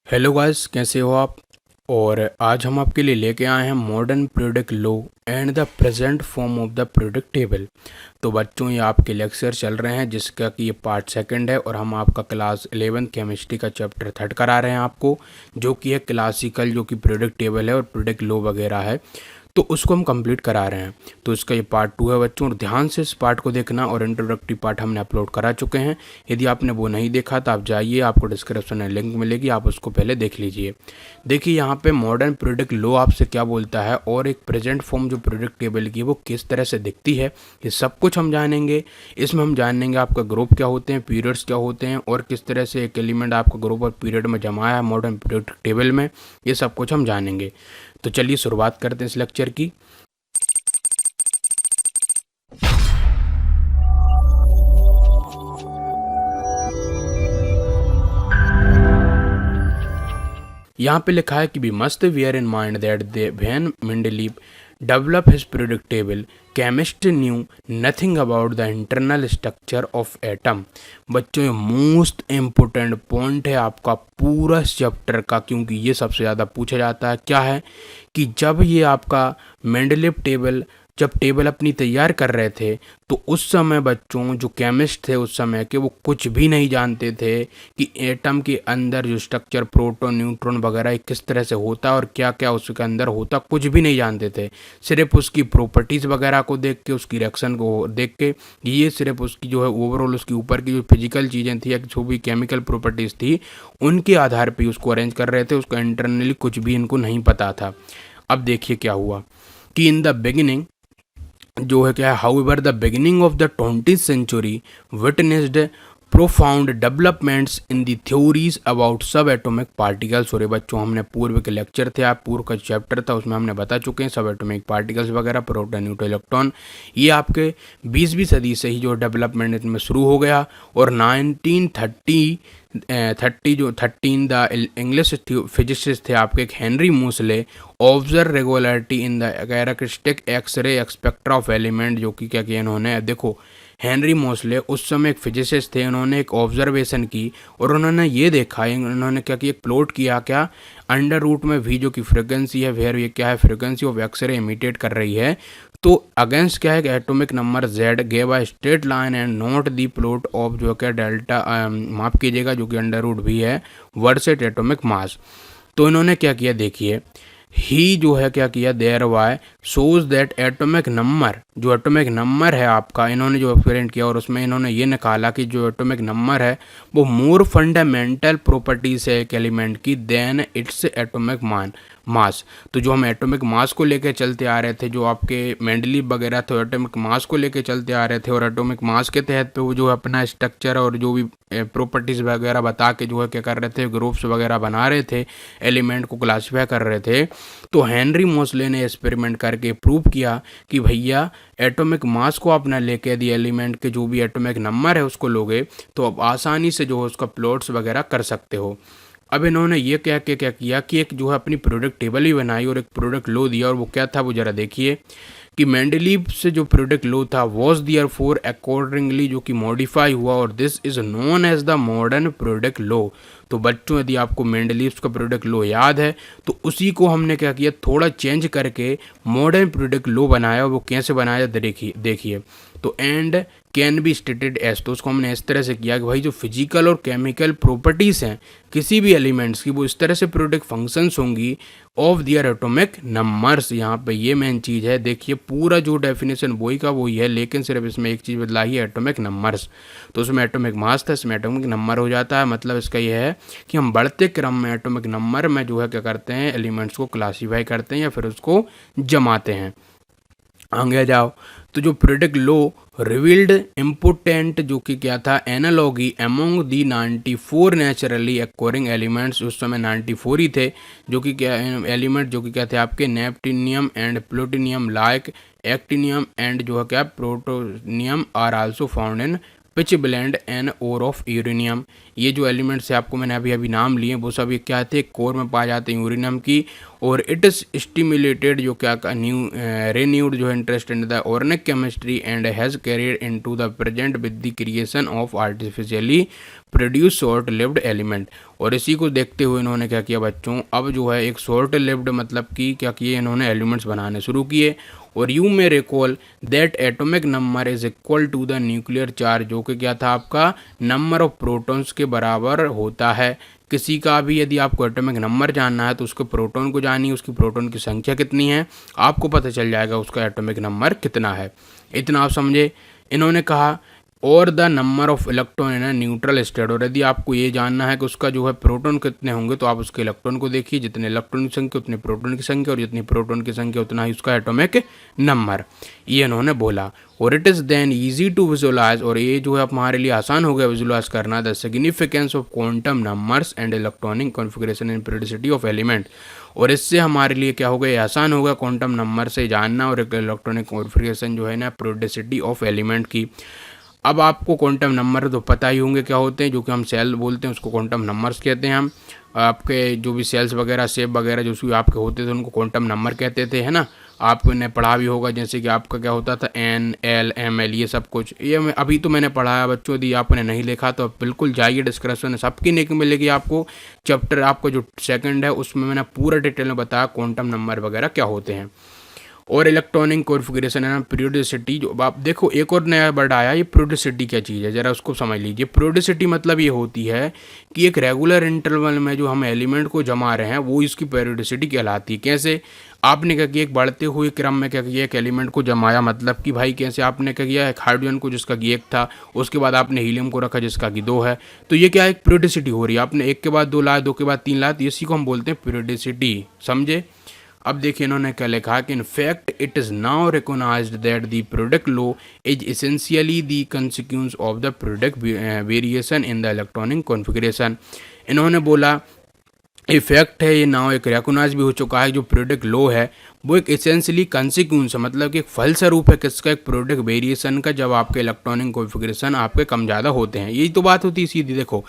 Hello guys, कैसे हो आप। और आज हम आपके लिए लेके आए हैं modern periodic low and the present form of the periodic table. तो बच्चों, ये आपके लेक्चर चल रहे हैं जिसका कि ये पार्ट सेकंड है और हम आपका क्लास 11 केमिस्ट्री का चैप्टर 3 करा रहे हैं आपको, जो कि है क्लासिकल, जो कि पीरियोडिक टेबल है और पीरियोडिक लो वगैरह है। तो उसको हम कंप्लीट करा रहे हैं। तो इसका ये पार्ट 2 है बच्चों, और ध्यान से इस पार्ट को देखना। और इंट्रोडक्टरी पार्ट हमने अपलोड करा चुके हैं। यदि आपने वो नहीं देखा तो आप जाइए, आपको डिस्क्रिप्शन में लिंक मिलेगी, आप उसको पहले देख लीजिए। देखिए यहाँ पे मॉडर्न पीरियोडिक लो आपसे क्या बोलता है और एक प्रेजेंट फॉर्म जो पीरियोडिक टेबल की वो किस तरह से दिखती है, ये सब कुछ हम जानेंगे। इसमें हम जानेंगे आपका ग्रुप क्या होते हैं, पीरियड्स क्या होते हैं, और किस तरह से एक एलिमेंट आपका ग्रुप और पीरियड में जमा है मॉडर्न पीरियोडिक टेबल में, ये सब कुछ हम जानेंगे। तो चलिए शुरुआत करते हैं इस लेक्चर की। यहाँ पे लिखा है कि we must bear in mind that they when Mendeleev develop his periodic table, chemist knew nothing about the internal structure of atom। बच्चों, ये मोस्ट इम्पोर्टेंट पॉइंट है आपका पूरा चैप्टर का, क्योंकि ये सबसे ज़्यादा पूछा जाता है। क्या है कि जब ये आपका मेंडलीव टेबल जब टेबल अपनी तैयार कर रहे थे तो उस समय बच्चों जो केमिस्ट थे उस समय के, वो कुछ भी नहीं जानते थे कि एटम के अंदर जो स्ट्रक्चर प्रोटॉन न्यूट्रॉन वगैरह किस तरह से होता और क्या क्या उसके अंदर होता, कुछ भी नहीं जानते थे। सिर्फ उसकी प्रॉपर्टीज़ वगैरह को देख के, उसकी रिएक्शन को देख के, ये सिर्फ उसकी जो है ओवरऑल उसकी ऊपर की जो फिजिकल चीज़ें थी या जो भी केमिकल प्रॉपर्टीज़ थी उनके आधार पर उसको अरेंज कर रहे थे। उसको इंटरनली कुछ भी इनको नहीं पता था। अब देखिए क्या हुआ कि इन द बिगिनिंग जो है क्या है, however the beginning of the 20th century witnessed profound developments in the theories about subatomic particles. और बच्चों, हमने पूर्व के लेक्चर थे, आप पूर्व का चैप्टर था उसमें हमने बता चुके हैं सब एटॉमिक पार्टिकल्स वगैरह, प्रोटॉन न्यूट्रॉन इलेक्ट्रॉन, ये आपके 20वीं सदी से ही जो डेवलपमेंट इसमें शुरू हो गया। और 1913 द इंग्लिश फिजिसिस्ट थे आपके एक Henry Moseley observe regularity in the characteristic X-ray spectra of element, जो कि क्या किया इन्होंने, देखो हेनरी मोसले उस समय एक फिजिसिस्ट थे, उन्होंने एक ऑब्जर्वेशन की और उन्होंने ये देखा, उन्होंने क्या किया, एक प्लॉट किया क्या, अंडर रूट में वी जो कि फ्रिक्वेंसी है, वेयर ये क्या है, फ्रिक्वेंसी ऑफ एक्सरे इमिटेट कर रही है, तो अगेंस्ट क्या है कि atomic number Z gave a straight line and note the plot of जो क्या डेल्टा, माफ कीजिएगा, जो कि अंडर रूट भी है वर्सेट एटॉमिक मास। तो इन्होंने क्या किया, देखिए ही जो है क्या किया, thereby shows that atomic number, जो एटॉमिक नंबर है आपका, इन्होंने जो एक्सपेरिमेंट किया और उसमें इन्होंने ये निकाला कि जो एटॉमिक नंबर है वो मोर फंडामेंटल प्रॉपर्टीज है एक एलिमेंट की देन इट्स एटॉमिक मास। तो जो हम एटॉमिक मास को लेकर चलते आ रहे थे, जो आपके मेंडलीव वगैरह थे एटॉमिक मास को लेकर चलते आ रहे थे, और एटॉमिक मास के तहत पे वो जो अपना स्ट्रक्चर और जो भी प्रॉपर्टीज़ वगैरह बता के जो है क्या कर रहे थे, ग्रुप्स वगैरह बना रहे थे, एलिमेंट को क्लासीफाई कर रहे थे। तो हेनरी मोसले ने एक्सपेरिमेंट करके प्रूव किया कि भैया एटॉमिक मास को अपना लेके यदि एलिमेंट के जो भी एटॉमिक नंबर है उसको लोगे तो अब आसानी से जो है उसका प्लॉट्स वगैरह कर सकते हो। अब इन्होंने ये क्या किया कि एक जो है अपनी प्रोडक्ट टेबल ही बनाई और एक प्रोडक्ट लो दिया, और वो क्या था वो जरा देखिए कि मेंडलीव से जो प्रोडक्ट लो था वॉज दियर फोर अकॉर्डिंगली जो कि मॉडिफाई हुआ, और this is known as the modern product law. तो बच्चों, यदि आपको मेंडलीव का प्रोडक्ट लो याद है तो उसी को हमने क्या किया, थोड़ा चेंज करके मॉडर्न प्रोडक्ट लो बनाया। वो कैसे बनाया देखिए तो and can be stated as, तो उसको हमने इस तरह से किया कि भाई जो फिजिकल और केमिकल प्रॉपर्टीज़ हैं किसी भी एलिमेंट्स की, वो इस तरह से प्रोडक्ट फंक्शंस होंगी ऑफ दियर एटॉमिक नंबर्स। यहाँ पे ये मेन चीज़ है, देखिए पूरा जो डेफिनेशन वही का वही है, लेकिन सिर्फ इसमें एक चीज़ बदला ही है, एटॉमिक नंबर्स। तो उसमें एटॉमिक मास था, इसमें एटॉमिक नंबर हो जाता है। मतलब इसका ये है कि हम बढ़ते क्रम में एटॉमिक नंबर में जो है क्या करते हैं, एलिमेंट्स को क्लासीफाई करते हैं या फिर उसको जमाते हैं। आगे जाओ तो जो प्रोडक्ट लो रिवील्ड इम्पोर्टेंट जो कि क्या था, एनालॉगी अमोंग दी 94 नेचुरली एक्वायरिंग एलिमेंट्स। उस समय 94 ही थे जो कि क्या एलिमेंट जो कि क्या थे आपके, neptunium and plutonium like actinium and जो है क्या protonium are also found in pitchblende and ore of uranium. ये जो एलिमेंट्स है आपको मैंने अभी अभी नाम लिए वो सब ये क्या थे, कोर में पाए जाते हैं यूरेनियम की। और इट इज स्टिमुलेटेड जो क्या का न्यू रेन्यूड जो है interest in the organic chemistry and has carried into the present with the creation of artificially produce short lived element. और इसी को देखते हुए इन्होंने क्या किया बच्चों, अब जो है एक शॉर्ट लिव्ड मतलब कि क्या किए इन्होंने एलिमेंट्स बनाने शुरू किए। और you may recall that atomic number is equal to the nuclear charge, जो कि क्या था आपका नंबर ऑफ प्रोटॉन्स के बराबर होता है। किसी का भी यदि आपको एटॉमिक नंबर जानना है तो उसके प्रोटॉन को जानिए, उसकी प्रोटॉन की संख्या कितनी है, आपको पता चल जाएगा उसका एटॉमिक नंबर कितना है। इतना आप समझे। इन्होंने कहा और the number of electron in neutral state, और यदि आपको ये जानना है कि उसका जो है प्रोटॉन कितने होंगे तो आप उसके इलेक्ट्रॉन को देखिए, जितने इलेक्ट्रॉन की संख्या उतने प्रोटॉन की संख्या, और जितनी प्रोटॉन की संख्या उतना ही उसका एटॉमिक नंबर, ये इन्होंने बोला। और it is then easy to visualise, और ये जो है हमारे लिए आसान हो गया विजुअलाइज करना, the significance of quantum numbers and electronic configuration in periodicity of element. और इससे हमारे लिए क्या हो गया, आसान होगा क्वांटम नंबर से जानना और इलेक्ट्रॉनिक कॉन्फिगरेशन जो है ना पीरियोडिसिटी ऑफ एलिमेंट की। अब आपको क्वांटम नंबर तो पता ही होंगे क्या होते हैं, जो कि हम सेल बोलते हैं उसको क्वांटम नंबर्स कहते हैं हम। आपके जो भी सेल्स वगैरह शेप वगैरह जो भी आपके होते थे उनको क्वांटम नंबर कहते थे, है ना। आपने पढ़ा भी होगा, जैसे कि आपका क्या होता था एन एल एम एल, ये सब कुछ ये अभी तो मैंने पढ़ाया बच्चों। यदि आपने नहीं देखा तो बिल्कुल जाइए, डिस्क्रिप्शन सबकी नहीं मिलेगी आपको। चैप्टर आपका जो सेकंड है उसमें मैंने पूरा डिटेल में बताया क्वांटम नंबर वगैरह क्या होते हैं। और इलेक्ट्रॉनिक कॉन्फ़िगरेशन है ना पीरियोडिसिटी, जो आप देखो एक और नया वर्ड आया, ये पीरियोडिसिटी क्या चीज़ है ज़रा उसको समझ लीजिए। पीरियोडिसिटी मतलब ये होती है कि एक रेगुलर इंटरवल में जो हम एलिमेंट को जमा रहे हैं वो इसकी पीरियोडिसिटी कहलाती है। कैसे, आपने क्या किया, एक बढ़ते हुए क्रम में क्या किया, एक एलिमेंट को जमाया, मतलब कि भाई कैसे आपने क्या किया, एक हाइड्रोजन को जिसका कि एक था, उसके बाद आपने हीलियम को रखा जिसका कि दो है, तो ये क्या एक पीरियोडिसिटी हो रही है। आपने एक के बाद दो लाए, दो के बाद तीन लाए, तो इसी को हम बोलते हैं पीरियोडिसिटी, समझे। अब देखिए इन्होंने क्या लिखा कि in fact it is now recognised that the product law is essentially the consequence of the product variation in the electronic configuration. इन्होंने बोला ये फैक्ट है, ये नाउ एक रिकॉग्नाइज भी हो चुका है, जो प्रोडक्ट लॉ है वो एक एसेंशियली कंसिक्वेंस है, मतलब कि एक फलस्वरूप है किसका, एक प्रोडक्ट वेरिएशन का, जब आपके इलेक्ट्रॉनिक कॉन्फ़िगरेशन आपके कम ज़्यादा होते हैं। यही तो बात होती है सीधी। देखो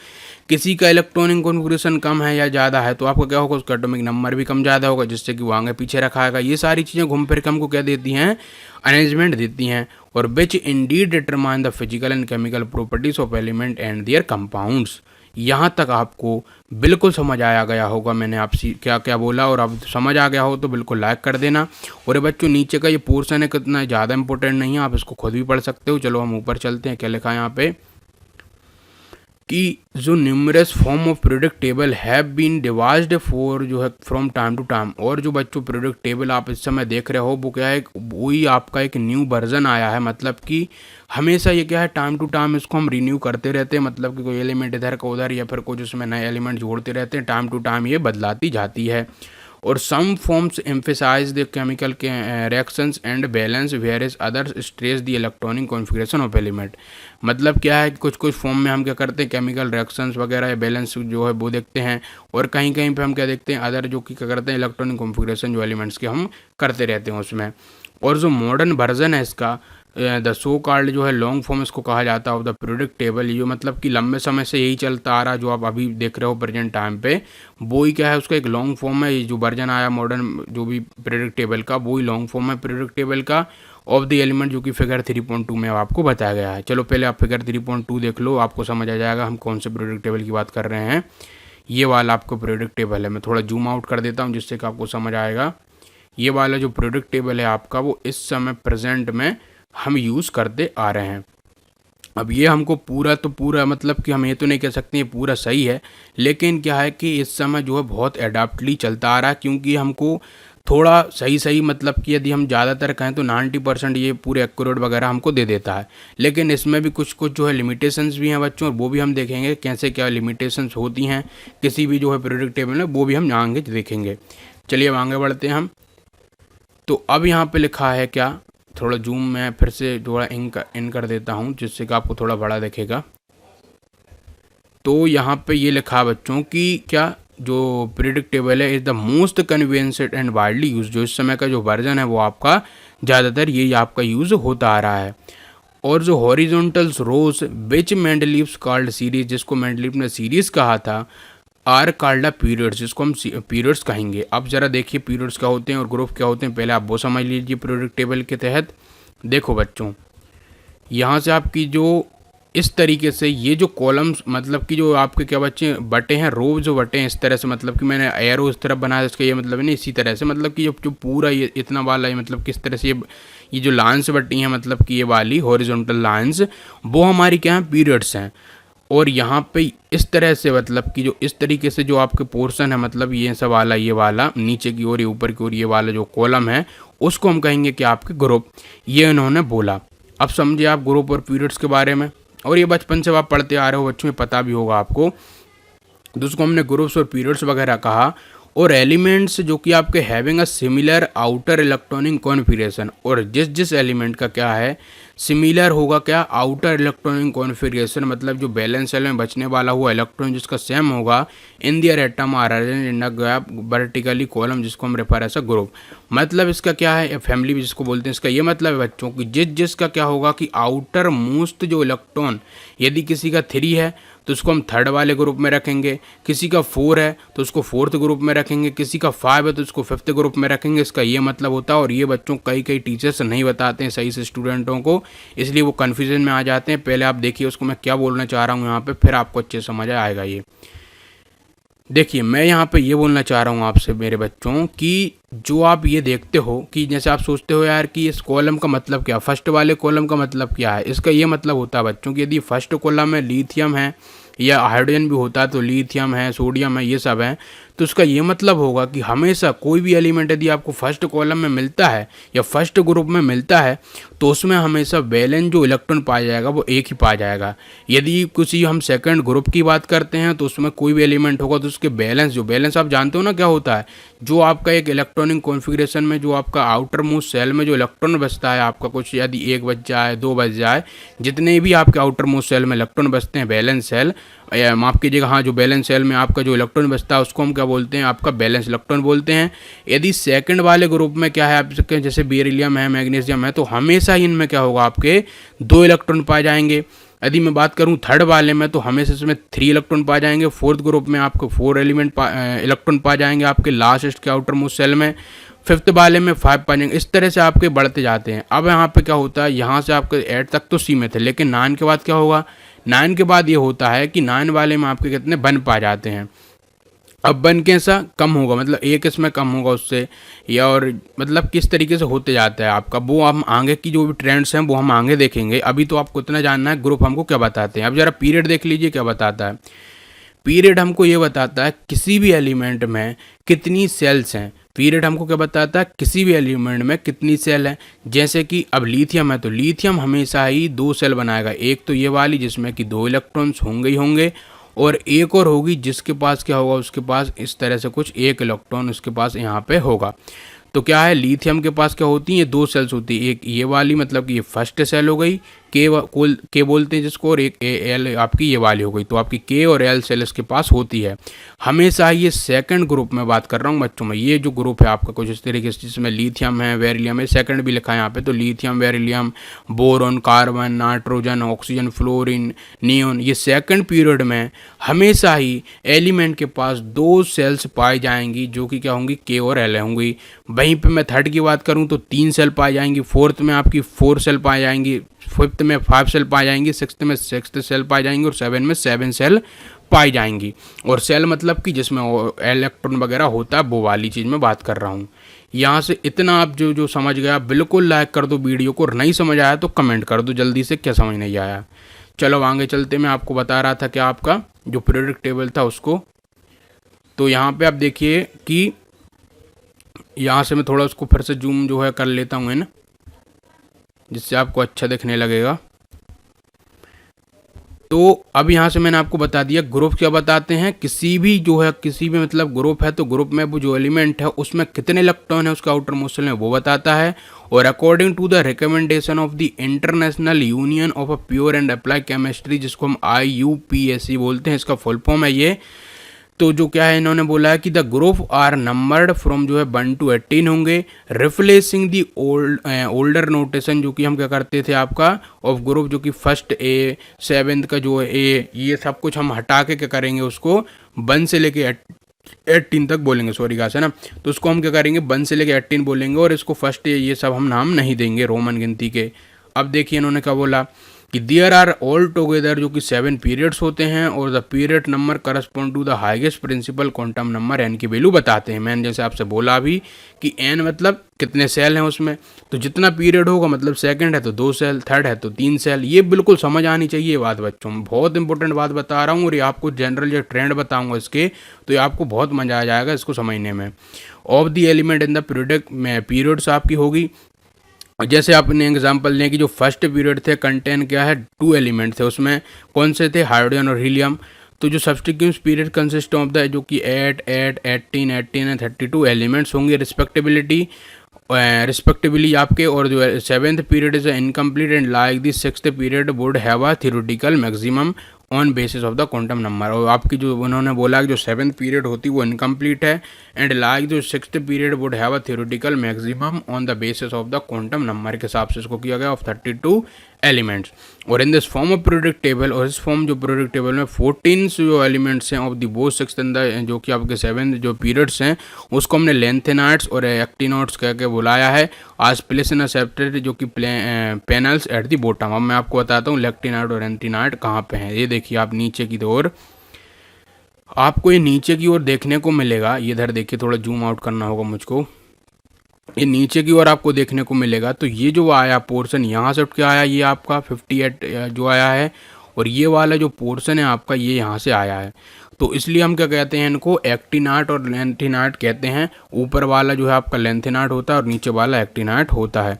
किसी का इलेक्ट्रॉनिक कॉन्फ़िगरेशन कम है या ज़्यादा है तो आपका क्या होगा, उसका एटॉमिक नंबर भी कम ज़्यादा होगा, जिससे कि वो आगे पीछे रखा है। ये सारी चीज़ें घूम फिर के हमको क्या देती हैं, अरेंजमेंट देती हैं। और which indeed determine the physical and chemical properties of element and their compounds. यहाँ तक आपको बिल्कुल समझ आया गया होगा मैंने आपसे क्या क्या बोला, और अब समझ आ गया हो तो बिल्कुल लाइक कर देना। और ये बच्चों नीचे का ये पोर्शन है कितना ज़्यादा इंपॉर्टेंट नहीं है, आप इसको खुद भी पढ़ सकते हो। चलो हम ऊपर चलते हैं, क्या लिखा है यहाँ पे कि जो numerous form of product table have been devised for जो है फ्रॉम टाइम टू टाइम। और जो बच्चों प्रोडक्ट टेबल आप इस समय देख रहे हो वो क्या है, वही आपका एक न्यू वर्जन आया है, मतलब कि हमेशा ये क्या है टाइम टू टाइम इसको हम रिन्यू करते रहते हैं, मतलब कि कोई एलिमेंट इधर का उधर या फिर कुछ उसमें नए एलिमेंट जोड़ते रहते हैं, टाइम टू टाइम ये बदलाती जाती है। और some forms emphasise the chemical reactions and valence whereas others stress the electronic configuration of element. मतलब क्या है, कुछ कुछ फॉर्म में हम क्या करते हैं, केमिकल रिएक्शंस वगैरह या बैलेंस जो है वो देखते हैं, और कहीं कहीं पे हम क्या देखते हैं, अदर जो कि क्या करते हैं इलेक्ट्रॉनिक कॉन्फ़िगरेशन जो एलिमेंट्स के हम करते रहते हैं उसमें। और जो मॉडर्न वर्जन है इसका द सो कॉल्ड जो है लॉन्ग फॉर्म इसको कहा जाता है ऑफ द प्रोडक्ट टेबल, ये मतलब कि लंबे समय से यही चलता आ रहा है जो आप अभी देख रहे हो प्रेजेंट टाइम पे, वो ही क्या है उसका एक लॉन्ग फॉर्म है। ये जो वर्जन आया मॉडर्न जो भी प्रोडक्ट टेबल का वो ही लॉन्ग फॉर्म है प्रोडक्ट टेबल का ऑफ द एलिमेंट, जो कि फिगर 3.2 में आपको बताया गया है। चलो पहले आप फिगर 3.2 देख लो, आपको समझ आ जाएगा हम कौन से प्रोडक्ट टेबल की बात कर रहे हैं। ये वाला आपको प्रोडक्ट टेबल है, मैं थोड़ा जूम आउट कर देता हूँ जिससे कि आपको समझ आएगा। ये वाला जो प्रोडक्ट टेबल है आपका वो इस समय प्रेजेंट में हम यूज़ करते आ रहे हैं। अब ये हमको पूरा तो पूरा मतलब कि हम ये तो नहीं कह सकते ये पूरा सही है, लेकिन क्या है कि इस समय जो है बहुत एडाप्टली चलता आ रहा है, क्योंकि हमको थोड़ा सही सही मतलब कि यदि हम ज़्यादातर कहें तो 90% ये पूरे एक्यूरेट वगैरह हमको दे देता है, लेकिन इसमें भी कुछ कुछ जो है लिमिटेशंस भी हैं बच्चों, और वो भी हम देखेंगे कैसे क्या लिमिटेशंस होती हैं किसी भी जो है प्रोडक्ट टेबल में, वो भी हम आगे देखेंगे। चलिए अब आगे बढ़ते हैं हम। तो अब यहाँ पे लिखा है क्या, थोड़ा जूम में फिर से थोड़ा इन कर देता हूँ जिससे कि आपको थोड़ा बड़ा दिखेगा। तो यहाँ पे ये लिखा है बच्चों कि क्या जो प्रीडिक्ट टेबल है is the most convenient and widely use, जो इस समय का जो वर्जन है वो आपका ज़्यादातर यही आपका यूज़ होता आ रहा है। और जो हॉरिजॉन्टल्स रोज विच मेंडलीव्स कॉल्ड सीरीज, जिसको मेंडलीव ने सीरीज कहा था, आर कॉल्ड अ पीरियड्स, जिसको हम पीरियड्स कहेंगे। अब जरा देखिए पीरियड्स क्या होते हैं और ग्रुप क्या होते हैं, पहले आप वो समझ लीजिए पीरियोडिक टेबल के तहत। देखो बच्चों, यहाँ से आपकी जो इस तरीके से ये जो कॉलम्स, मतलब कि जो आपके क्या बच्चे बटे हैं, रो जो बटे हैं इस तरह से, मतलब कि मैंने एरो इस तरफ बनाया, इसका ये मतलब नहीं, इसी तरह से मतलब कि जो पूरा ये इतना वाला, ये मतलब किस तरह से ये जो लाइन्स बटी हैं, मतलब कि ये वाली हॉरिजॉन्टल लाइन्स, वो हमारी क्या है, पीरियड्स हैं। और यहाँ पे इस तरह से मतलब कि जो इस तरीके से जो आपके पोर्शन है, मतलब ये सब वाला, ये वाला नीचे की ओर, ये ऊपर की ओर, ये वाला जो कॉलम है, उसको हम कहेंगे कि आपके ग्रुप। ये इन्होंने बोला। अब समझिए आप ग्रुप और पीरियड्स के बारे में, और ये बचपन से आप पढ़ते आ रहे हो, बच्चों में पता भी होगा आपको। तो उसको हमने ग्रुप्स और पीरियड्स वगैरह कहा। और एलिमेंट्स जो कि आपके having a similar outer electronic configuration, और जिस जिस एलिमेंट का क्या है, सिमिलर होगा क्या, आउटर इलेक्ट्रॉनिक कॉन्फ़िगरेशन, मतलब जो बैलेंस सेल में बचने वाला हुआ इलेक्ट्रॉन जिसका सेम होगा, in their atom are arranged in a gap vertically column, जिसको हम रेफर एज अ ग्रुप। मतलब इसका क्या है, फैमिली भी जिसको बोलते हैं, इसका ये मतलब है बच्चों कि जिस जिसका क्या होगा कि आउटर मोस्ट जो इलेक्ट्रॉन, यदि किसी का 3 है तो उसको हम थर्ड वाले ग्रुप में रखेंगे, किसी का 4 है तो उसको फोर्थ ग्रुप में रखेंगे, किसी का 5 है तो उसको फिफ्थ ग्रुप में रखेंगे। इसका ये मतलब होता है। और ये बच्चों कई कई टीचर्स नहीं बताते हैं सही से स्टूडेंटों को, इसलिए वो कन्फ्यूजन में आ जाते हैं। पहले आप देखिए उसको मैं क्या बोलना चाह रहा हूँ यहाँ पे, फिर आपको अच्छे समझ आएगा। ये देखिए मैं यहाँ पे ये बोलना चाह रहा हूँ आपसे मेरे बच्चों कि जो आप ये देखते हो कि जैसे आप सोचते हो यार कि इस कॉलम का मतलब क्या, फर्स्ट वाले कॉलम का मतलब क्या है, इसका ये मतलब होता है बच्चों कि यदि फर्स्ट कॉलम में लिथियम है या हाइड्रोजन भी होता है, तो लिथियम है, सोडियम है, ये सब है, तो उसका ये मतलब होगा कि हमेशा कोई भी एलिमेंट यदि आपको फर्स्ट कॉलम में मिलता है या फर्स्ट ग्रुप में मिलता है, तो उसमें हमेशा वैलेंस जो इलेक्ट्रॉन पाया जाएगा वो एक ही पाया जाएगा। यदि किसी हम सेकंड ग्रुप की बात करते हैं तो उसमें कोई भी एलिमेंट होगा तो उसके बैलेंस, जो बैलेंस आप जानते हो ना क्या होता है, जो आपका एक इलेक्ट्रॉनिक कॉन्फ़िगरेशन में जो आपका आउटर मोस्ट सेल में जो इलेक्ट्रॉन बचता है आपका, कुछ यदि 1 बच जाए, 2 बच जाए, जितने भी आपके आउटर मोस्ट सेल में इलेक्ट्रॉन बचते हैं, बैलेंस सेल, माफ़ कीजिएगा, हाँ, जो बैलेंस सेल में आपका जो इलेक्ट्रॉन बचता है उसको हम क्या बोलते हैं, आपका बैलेंस इलेक्ट्रॉन बोलते हैं। यदि सेकंड वाले ग्रुप में क्या है आपके, जैसे बेरिलियम है, मैग्नीशियम है, तो हमेशा ही इनमें क्या होगा, आपके 2 इलेक्ट्रॉन पाए जाएंगे। यदि मैं बात करूं थर्ड वाले में, तो हमेशा इसमें 3 इलेक्ट्रॉन पाए जाएंगे। फोर्थ ग्रुप में आपको 4 इलेक्ट्रॉन पाए जाएंगे आपके लास्ट के आउटर मोस्ट सेल में। फिफ्थ वाले में 5 पाए जाएंगे। इस तरह से आपके बढ़ते जाते हैं। अब यहाँ पे क्या होता है, यहाँ से आपके 8 तक तो सीमित है, लेकिन 9 के बाद क्या होगा, 9 के बाद ये होता है कि 9 वाले में आपके कितने बन पा जाते हैं। अब बन कैसा कम होगा, मतलब एक इसमें कम होगा उससे, या और मतलब किस तरीके से होते जाता है आपका, वो हम आगे की जो भी ट्रेंड्स हैं वो हम आगे देखेंगे। अभी तो आपको इतना जानना है ग्रुप हमको क्या बताते हैं। अब जरा पीरियड देख लीजिए क्या बताता है। पीरियड हमको ये बताता है किसी भी एलिमेंट में कितनी सेल्स हैं। पीरियड हमको क्या बताता है, किसी भी एलिमेंट में कितनी सेल है। जैसे कि अब लिथियम है तो लिथियम हमेशा ही 2 सेल बनाएगा, एक तो ये वाली जिसमें कि 2 इलेक्ट्रॉन्स होंगे ही होंगे, और एक और होगी जिसके पास क्या होगा, उसके पास इस तरह से कुछ 1 इलेक्ट्रॉन उसके पास यहाँ पे होगा। तो क्या है, लिथियम के पास क्या होती है, 2 सेल्स होती है, एक ये वाली मतलब कि ये फर्स्ट सेल हो गई, के बोलते हैं जिसको, और एक एल आपकी ये वाली हो गई। तो आपकी के और एल सेल इसके पास होती है हमेशा। ये सेकंड ग्रुप में बात कर रहा हूँ बच्चों में, ये जो ग्रुप है आपका कुछ इस तरीके से, जिसमें लिथियम है, बेरिलियम है, सेकंड भी लिखा है यहाँ पे, तो lithium, beryllium, boron, carbon, nitrogen, oxygen, fluorine, neon, ये सेकंड पीरियड में हमेशा ही एलिमेंट के पास 2 सेल्स पाई जाएंगी जो कि क्या होंगी, के और एल होंगी। वहीं पे मैं थर्ड की बात करूँ तो 3 सेल पाई जाएंगी, फोर्थ में आपकी 4 सेल पाई जाएंगी, फिफ्थ में 5 सेल पाई जाएंगी, सिक्स्थ में 6 सेल पाई जाएंगी, और 7 में 7 सेल पाई जाएंगी। और सेल मतलब कि जिसमें इलेक्ट्रॉन वगैरह होता है, वो वाली चीज़ में बात कर रहा हूँ। यहाँ से इतना आप जो समझ गया, बिल्कुल लाइक कर दो वीडियो को। नहीं समझ आया तो कमेंट कर दो जल्दी से, क्या समझ नहीं आया। चलो आगे चलते, मैं आपको बता रहा था कि आपका जो पीरियोडिक टेबल था उसको। तो यहाँ पे आप देखिए कि यहाँ से मैं थोड़ा उसको फिर से जूम जो है कर लेता हूँ, है ना, जिससे आपको अच्छा दिखने लगेगा। तो अब यहाँ से मैंने आपको बता दिया ग्रुप क्या बताते हैं। किसी भी जो है, किसी भी मतलब ग्रुप है तो ग्रुप में वो जो एलिमेंट है उसमें कितने इलेक्ट्रॉन है उसका आउटर मोस्ट सेल में, वो बताता है। और according to the recommendation of the International Union of a Pure and Apply Chemistry, जिसको हम IUPAC बोलते हैं, इसका फुल फॉर्म है ये, तो जो क्या है इन्होंने बोला है कि the group are numbered from जो है 1 to 18 होंगे, रिप्लेसिंग दी ओल्डर नोटेशन जो कि हम क्या करते थे आपका ऑफ ग्रुप, जो कि फर्स्ट ए, सेवेंथ का जो है ए, ये सब कुछ हम हटा के क्या करेंगे उसको 1 से लेके 18 तक बोलेंगे, सॉरी गाइस, है ना। तो उसको हम क्या करेंगे 1 से लेके 18 बोलेंगे और इसको फर्स्ट ए ये सब हम नाम नहीं देंगे रोमन गिनती के। अब देखिए इन्होंने क्या बोला कि देयर आर ऑल टुगेदर जो कि 7 पीरियड्स होते हैं और the period number correspond to the highest principal quantum number n की वैल्यू बताते हैं। मैंने जैसे आपसे बोला अभी कि एन मतलब कितने सेल हैं उसमें, तो जितना पीरियड होगा मतलब सेकंड है तो 2 सेल, थर्ड है तो 3 सेल, ये बिल्कुल समझ आनी चाहिए ये बात बच्चों। मैं बहुत इंपॉर्टेंट बात बता रहा हूँ और ये आपको जनरल जो ट्रेंड बताऊँगा इसके, तो ये आपको बहुत मजा आ जाएगा इसको समझने में। Of the element in the periods आपकी होगी, जैसे आपने एग्जांपल लिया कि जो फर्स्ट पीरियड थे कंटेन क्या है 2 एलिमेंट थे, उसमें कौन से थे हाइड्रोजन और हीलियम। तो जो substitute period consist of the जो कि 8, 8, 18, 18 एंड 32 एलिमेंट्स होंगे रिस्पेक्टिवली आपके। और जो 7th period is incomplete and like the 6th period would have a theoretical maximum on basis of the quantum number. और आपकी जो उन्होंने बोला कि जो 7th पीरियड होती है वो इनकम्प्लीट है एंड लाइक जो 6th period would have a theoretical maximum on the basis of the quantum number के हिसाब से इसको किया गया ऑफ 32 एलिमेंट्स। और in this form of periodic table, और इस फॉर्म जो पीरियोडिक टेबल में 14 जो एलिमेंट्स हैं of the both 6th and the जो कि आपके 7 जो पीरियड्स हैं उसको हमने लेंथेनाइड्स और एक्टिनॉइड्स कह के बुलाया है आज प्लेस इन सेपरेट जो कि पैनल्स एट द बॉटम। अब मैं आपको बताता हूँ लेक्टिनाइड और एंटीनाइड कहाँ पे हैं। ये देखिए आप नीचे की ओर, आपको ये नीचे की ओर देखने को मिलेगा। ये इधर देखिए, थोड़ा जूम आउट करना होगा मुझको, ये नीचे की ओर आपको देखने को मिलेगा। तो ये जो आया पोर्शन यहाँ से उठ के आया, ये आपका 58 जो आया है, और ये वाला जो पोर्शन है आपका ये यहाँ से आया है। तो इसलिए हम क्या कहते हैं इनको एक्टिनाइड और लेंथेनाइड कहते हैं। ऊपर वाला जो है आपका लेंथेनाइड होता है और नीचे वाला एक्टिनाइड होता है।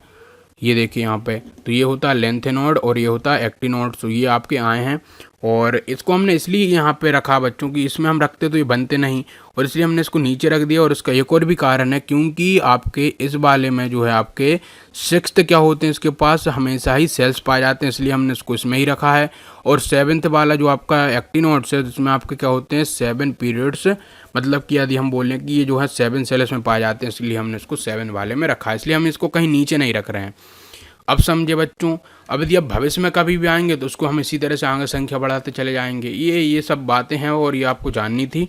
ये देखिए यहाँ पे, तो ये होता है लेंथेनॉइड और ये होता है एक्टिनॉइड। तो ये आपके आए हैं और इसको हमने इसलिए यहाँ पे रखा बच्चों की, इसमें हम रखते तो ये बनते नहीं, और इसलिए हमने इसको नीचे रख दिया। और इसका एक और भी कारण है, क्योंकि आपके इस वाले में जो है आपके 6th क्या होते हैं इसके पास हमेशा ही सेल्स पाए जाते हैं, इसलिए हमने इसको इसमें ही रखा है। और 7th वाला जो आपका एक्टिनॉइड्स है जिसमें आपके क्या होते हैं 7 पीरियड्स, मतलब कि यदि हम बोलें कि ये जो है 7 सेल्स में पाए जाते हैं, इसलिए हमने इसको 7 वाले में रखा है, इसलिए हम इसको कहीं नीचे नहीं रख रहे हैं। अब समझे बच्चों। अब यदि अब भविष्य में कभी भी आएंगे तो उसको हम इसी तरह से आगे संख्या बढ़ाते चले जाएंगे। ये सब बातें हैं और ये आपको जाननी थी।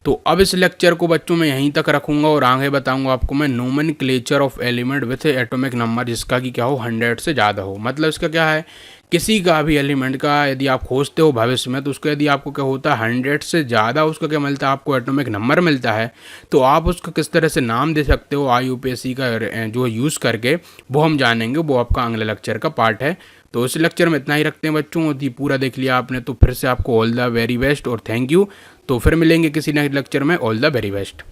तो अब इस लेक्चर को बच्चों मैं यहीं तक रखूंगा और आगे बताऊंगा आपको मैं nomenclature of element with atomic number जिसका कि क्या हो 100 से ज़्यादा हो। मतलब इसका क्या है, किसी का भी एलिमेंट का यदि आप खोजते हो भविष्य में तो उसका यदि आपको क्या होता है 100 से ज़्यादा उसका क्या मिलता है, आपको एटॉमिक नंबर मिलता है, तो आप उसको किस तरह से नाम दे सकते हो IUPAC का जो यूज़ करके, वो हम जानेंगे। वो आपका अगले लेक्चर का पार्ट है। तो इस लेक्चर में इतना ही रखते हैं बच्चों। यदि पूरा देख लिया आपने तो फिर से आपको ऑल द वेरी बेस्ट और थैंक यू। तो फिर मिलेंगे किसी नेक्स्ट लेक्चर में। All the very best.